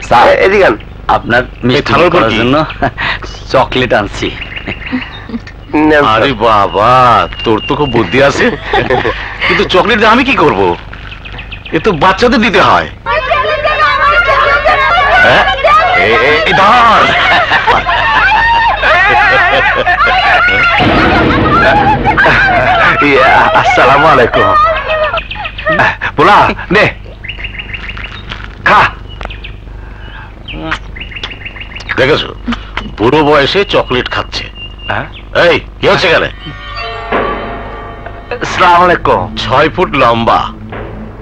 Sir এদিকে আপনার মিষ্টি করার জন্য চকলেট আনছি। আরে বাবা, তোর তো খুব বুদ্ধি আছে, কিন্তু চকলেট দিয়ে আমি কি করব? এ তো বাচ্চাদের দিতে হয়। ধর আসসালামু আলাইকুম। বলা নে খা। দেখেছো, বুড়ো বয়সে চকলেট খাচ্ছে। এই কি হচ্ছে গেলে? আসসালামু আলাইকুম। 6 ফুট লম্বা,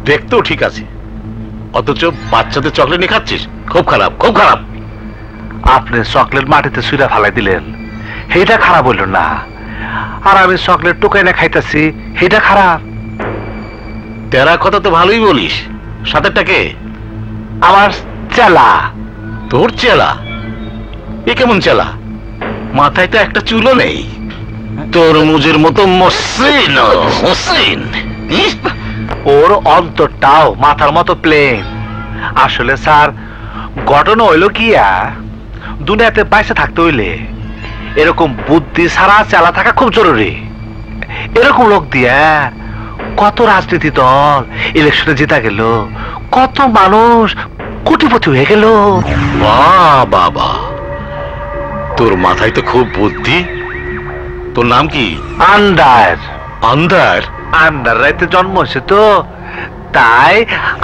দেখতেও ঠিক আছে, অথচ বাচ্চাদের চকলেট নিয়ে খাচ্ছিস। খুব খারাপ, খুব খারাপ। আপনি চকলেট মাটিতে ছুঁড়ে ফেলাই দিলেন, সেইটা খারাপ হইল না। আর আমি চকলেট টুকাই না খাইতেছি, সেইটা খারাপ। তেরা কথা তো ভালোই বলিস। সাথেরটা কে? আমার চেলা। তোর চেলা? এ কেমন চেলা? মাথায় তো একটা চুলও নেই, তোর মুজের মতো মসৃণ মসৃণ। ওর অন্তরটাও মাথার মতো প্লেন। আসলে স্যার, ঘটনা হইল কি, দুনিয়াতে বাইসে থাকতে হইলে এরকম বুদ্ধি ছাড়া চেলা থাকা খুব জরুরি। এরকম লোক দিয়া কত রাজনীতি দল ইলেকশনে জিতা গেল, কত মানুষ কোটিপতি হয়ে গেল। বাবা, তোর মাথায় তো খুব বুদ্ধি। তোর নাম কি? আন্দার। আন্দার? আন্দার রাইতে জন্ম হয়েছে তো, তাই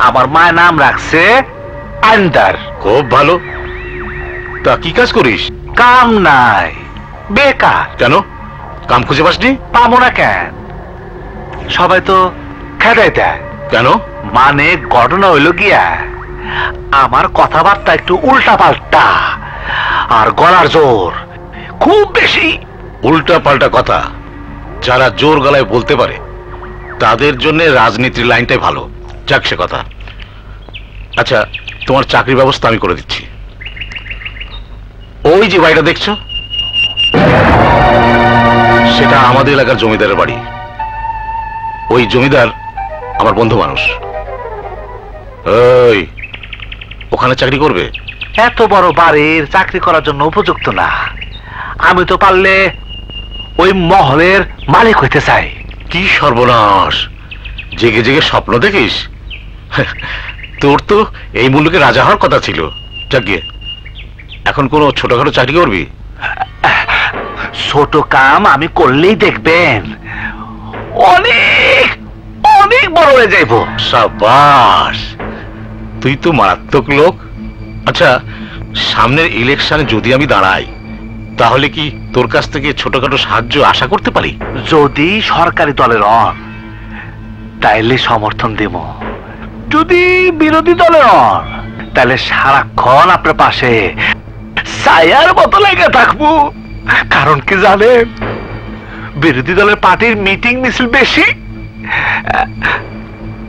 আমার মায়ের নাম রাখছে আন্দার। খুব ভালো। তা কি কাজ করিস? কাম নাই, বেকার। কেন, কাম খুঁজে পাসনি? পাবো না কেন? সবাই তো খেদাই দেয়। কেন? মানে ঘটনা হইল গিয়া, আমার কথাবার্তা একটু উল্টা পাল্টা, আর গলার জোর খুব বেশি। উল্টা পাল্টা কথা যারা জোর গলায় বলতে পারে তাদের জন্য রাজনীতির লাইনটাই ভালো। যাক সে কথা। আচ্ছা, তোমার চাকরির ব্যবস্থা আমি করে দিচ্ছি। ওই যে বাড়িটা দেখছো, সেটা আমাদের এলাকার জমিদারের বাড়ি। ওই জমিদার আমার বন্ধু মানুষ। ওই ওখানে চাকরি করবে? এত বড় বাড়ির চাকরি করার জন্য উপযুক্ত না। আমি তো পারলে ওই মহলের মালিক হইতে চাই। কি সর্বনাশ, জেগে জেগে স্বপ্ন দেখিস? তোর তো এই মুলুকে রাজা হওয়ার কথা ছিল। যাকে এখন কোন ছোটখাটো চাকরি করবি? ছোট কাম আমি করলেই দেখবেন অনেক অনেক বড় হয়ে যাইব। সাবাস, তুই তো মারাত্মক লোক। আচ্ছা, সামনের ইলেকশনে যদি আমি দাঁড়াই, তাহলে কি তোর কাছ থেকে ছোটখাটো সাহায্য আশা করতে পারি? যদি সরকারি দলের হন তাইলে সমর্থন দেব, যদি বিরোধী দলের হন তাহলে সারাক্ষণ আপনার পাশে ছায়ার মতো লেগে থাকবো। কারণ কি জানেন, বিরোধী দলের পার্টির মিটিং মিছিল বেশি,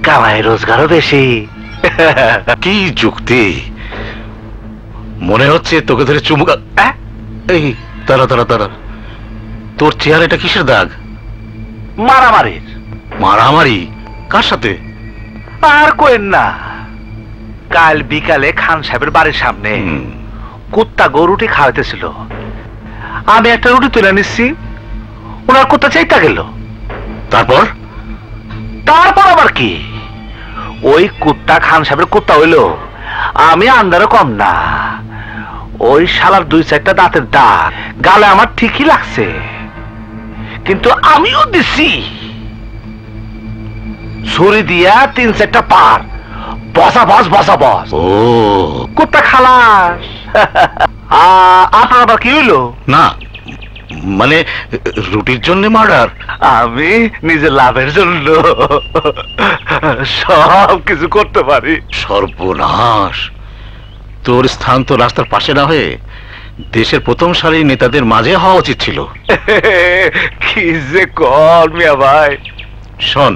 কামাই রোজগারও বেশি। কি যুক্তি! মনে হচ্ছে তোকে ধরে চুমুকা। এই তারা তারা তারা, তোর চেহারাটা কিসের দাগ? মারামারির। মারামারি? কার সাথে? আর কোয়েন না, কাল বিকালে খান সাহেবের বাড়ির সামনে কুত্তা গো রুটি খাওয়াইতেছিল। আমি একটা রুটি তুলে নিচ্ছি, ওনার কুত্তা চাইতা গেল। তারপর? তারপর আবার কি, ওই কুত্তা খান সাহেবের কুত্তা হইলো, আমি আন্দারও কম না। ওই শালার 2-4টা দাঁতের দাগ গালে আমার ঠিকই লাগছে, কিন্তু আমিও দিছি ছুরি দিয়া 3-4টা পার। বসা বস বসা বস। ও, কুত্তা খালাস। আপনার আবার কি হইলো? না মানে রুটির জন্য মার্ডার? আমি নিজের লাভের জন্য সব কিছু করতে পারি। সর্বনাশ, তোর স্থান তো রাস্তার পাশে না হয়ে দেশের প্রথম সারির নেতাদের মাঝে হওয়া উচিত ছিল। কি যে কর মিয়া ভাই। শোন,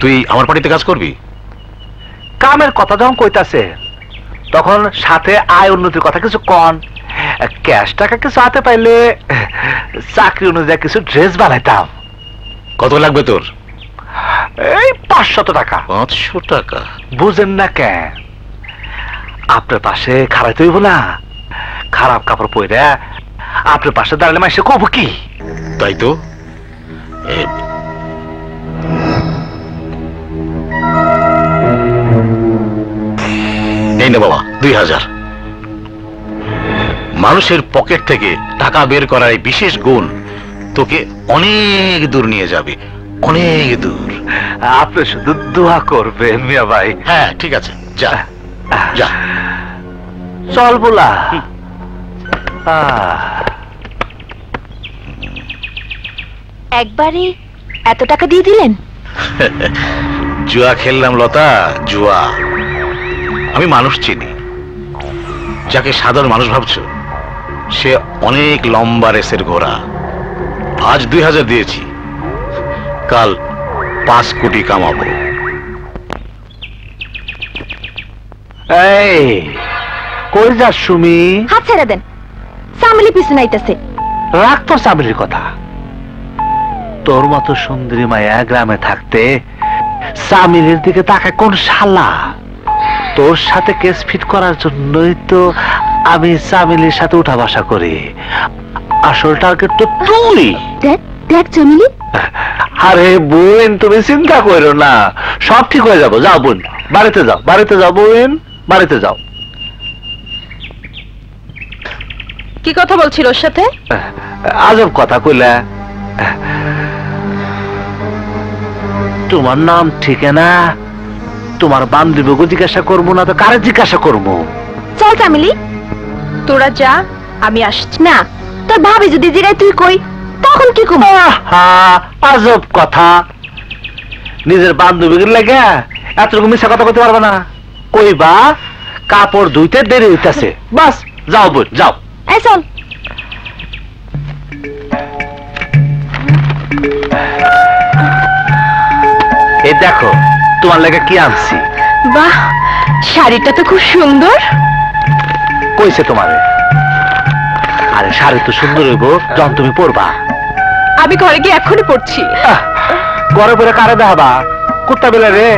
তুই আমার পার্টিতে কাজ করবি? কামের কথা যখন কইতাছে তখন সাথে আয় উন্নতির কথা কিছু কন। ক্যাশ টাকা কিছু হাতে পাইলে চাকরি অনুযায়ী কিছু ড্রেস বানাইতাম। কত লাগবে তোর? এই 500 টাকা। 500 টাকা? বুঝেন না কেন, আপনার পাশে খাড়াইতে হইব না। খারাপ কাপড় পরে আপনার পাশে দাঁড়ালে মাসে কব কি? তাই তো এই না বাবা 2000। মানুষের পকেট থেকে টাকা বের করার এই বিশেষ গুণ তোকে অনেক দূর নিয়ে যাবে, অনেক দূর। আপনি শুধু দোয়া করবেন মিয়া ভাই। হ্যাঁ ঠিক আছে, যা যা। চল বলা। একবারে এত টাকা দিয়ে দিলেন? জুয়া খেললাম লতা, জুয়া। আমি মানুষ চিনি, যাকে সাধারণ মানুষ ভাবছো সে অনেক লম্বা রেসের ঘোড়া। আজ 2000 দিয়েছি, কাল 5 কোটি কামাবো। এই কই যাস সুমি? হাত ছেড়ে দেন, সামলি পিছনে আইতাছে। রাখ তোর সামলির কথা। তোর মতো সুন্দরী মায়া গ্রামে থাকতে সামিলের দিকে তাকায় কোন শালা? তোর সাথে কেস ফিট করার জন্যই তো আমি সামিলের সাথে উঠা বসা করি। আসল টার্গেট তো তুই। দেখ চামেলি। আরে বোন, তুমি চিন্তা করো না, সব ঠিক হয়ে যাবো। যাও বোন, বাড়িতে যাও, বাড়িতে যাও বোন, বাড়িতে যাও। কি কথা বলছিল ওর সাথে? আজব কথা কইলা। তোমার নাম ঠিকানা তোমার বান্ধবীকে জিজ্ঞাসা করবো না তো কারে জিজ্ঞাসা করবো? চল চামেলি, তোরা যা, আমি আসছি। না, তোর ভাবি যদি জিগায় তুই কই, তখন কি কম? আজব কথা। নিজের বান্ধবীর লেগে এতটুকু মিশা কথা বলতে পারবে না? কইবা কাপড় ধুইতে দেরি হইতাছে, বাস। যাও বোন, যাও। এই চল। এই দেখো তোমার লেগে কি আনছি। বাহ, শাড়িটা তো খুব সুন্দর। কইছে তোমারে? আরে শাড়ি তো সুন্দর হইব যখন তুমি পরবা। আমি ঘরে গিয়ে এখনই পড়ছি। ঘরে পরে কারে দেখাবা? কুত্তা বেলা রে।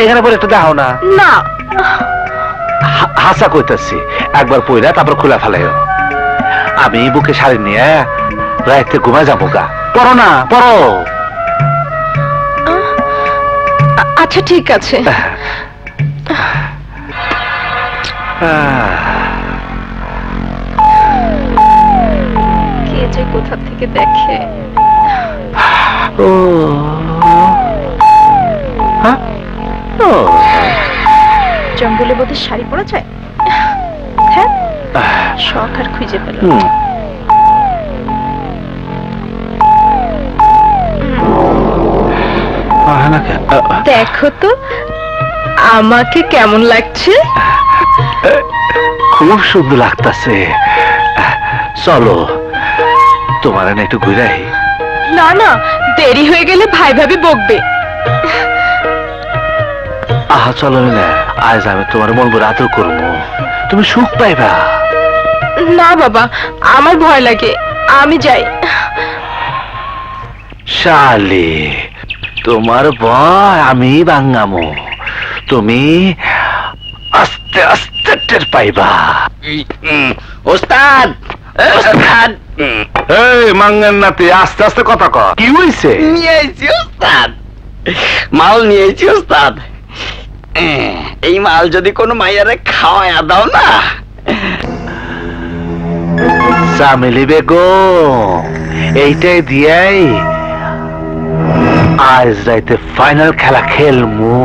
এখানে পরে একটু দেখাও না। না, হাসা কইতাছি, একবার পইরা তারপর খোলা ফেলাইও। আমি বুকে শাড়ি নিয়ে রাইতে ঘুমায় যাবো গা। পড়ো না, পড়ো। আচ্ছা ঠিক আছে। কে যে কোথা থেকে দেখে। ও হ্যাঁ, ও জঙ্গলে বোধহয় শাড়ি পরা যায়। হ্যাঁ, শখ আর খুঁজে পেল। দেখো তো আমাকে কেমন লাগছে। খুব সুন্দর লাগতাছে। চলো তোমার না একটু ঘুরাই। না না, দেরি হয়ে গেলে ভাই ভাবি বকবে। আহা চলো না, আজ আমি তোমার মন ভরে আদর করবো, তুমি সুখ পাইবা। না বাবা, আমার ভয় লাগে, আমি যাই। শালি, তোমার ভয় আমি ভাঙামো, তুমি আস্তে আস্তে টের পাইবা। ওস্তাদ, ওস্তাদ, এই মাঙ্গের নাতি, আস্তে আস্তে কথা কর। কি হইছে? নিয়ে আইছি ওস্তাদ, মাল নিয়ে আইছি ওস্তাদ। এই মাল যদি কোনো মাইয়ারে খাওয়ায়া দাও না। চামেলি বেগম, এইটাই দিয়াই আজ রাইতে ফাইনাল খেলা খেলমু।